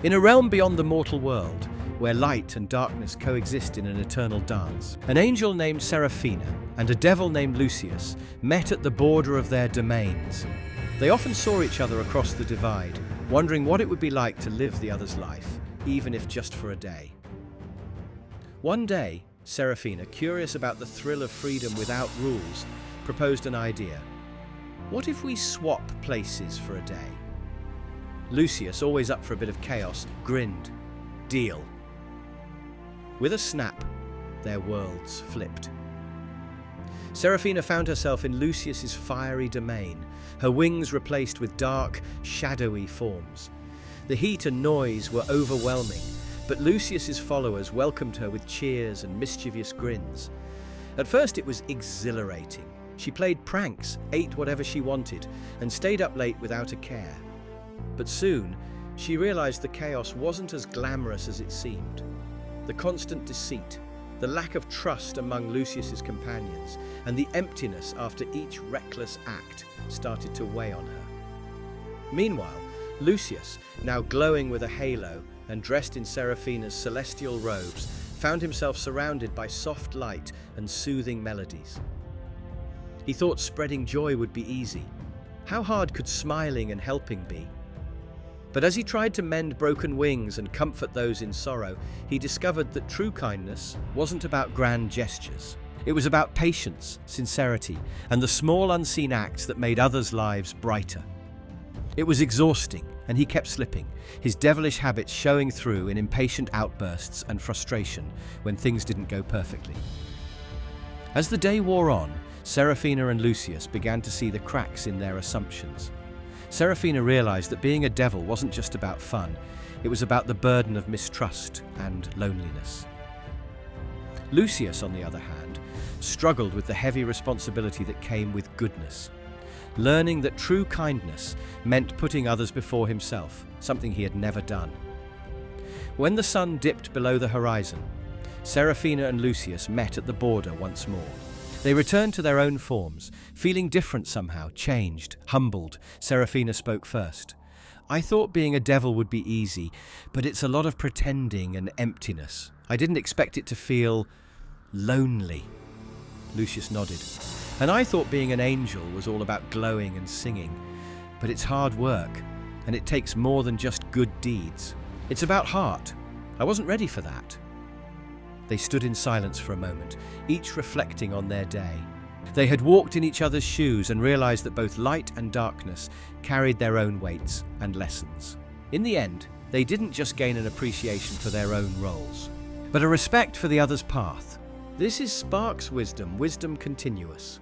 In a realm beyond the mortal world, where light and darkness coexist in an eternal dance, an angel named Seraphina and a devil named Lucius met at the border of their domains. They often saw each other across the divide, wondering what it would be like to live the other's life, even if just for a day. One day, Seraphina, curious about the thrill of freedom without rules, proposed an idea. What if we swap places for a day? Lucius, always up for a bit of chaos, grinned. Deal. With a snap, their worlds flipped. Seraphina found herself in Lucius's fiery domain, her wings replaced with dark, shadowy forms. The heat and noise were overwhelming, but Lucius's followers welcomed her with cheers and mischievous grins. At first it was exhilarating. She played pranks, ate whatever she wanted, and stayed up late without a care. But soon, she realized the chaos wasn't as glamorous as it seemed. The constant deceit, the lack of trust among Lucius's companions, and the emptiness after each reckless act started to weigh on her. Meanwhile, Lucius, now glowing with a halo and dressed in Seraphina's celestial robes, found himself surrounded by soft light and soothing melodies. He thought spreading joy would be easy. How hard could smiling and helping be? But as he tried to mend broken wings and comfort those in sorrow, he discovered that true kindness wasn't about grand gestures. It was about patience, sincerity, and the small unseen acts that made others' lives brighter. It was exhausting, and he kept slipping, his devilish habits showing through in impatient outbursts and frustration when things didn't go perfectly. As the day wore on, Seraphina and Lucius began to see the cracks in their assumptions. Seraphina realized that being a devil wasn't just about fun, it was about the burden of mistrust and loneliness. Lucius, on the other hand, struggled with the heavy responsibility that came with goodness, learning that true kindness meant putting others before himself, something he had never done. When the sun dipped below the horizon, Seraphina and Lucius met at the border once more. They returned to their own forms, feeling different somehow, changed, humbled. Seraphina spoke first. I thought being a devil would be easy, but it's a lot of pretending and emptiness. I didn't expect it to feel lonely. Lucius nodded. And I thought being an angel was all about glowing and singing, but it's hard work, and it takes more than just good deeds. It's about heart. I wasn't ready for that. They stood in silence for a moment, each reflecting on their day. They had walked in each other's shoes and realized that both light and darkness carried their own weights and lessons. In the end, they didn't just gain an appreciation for their own roles, but a respect for the other's path. This is Sparks Wisdom, wisdom continuous.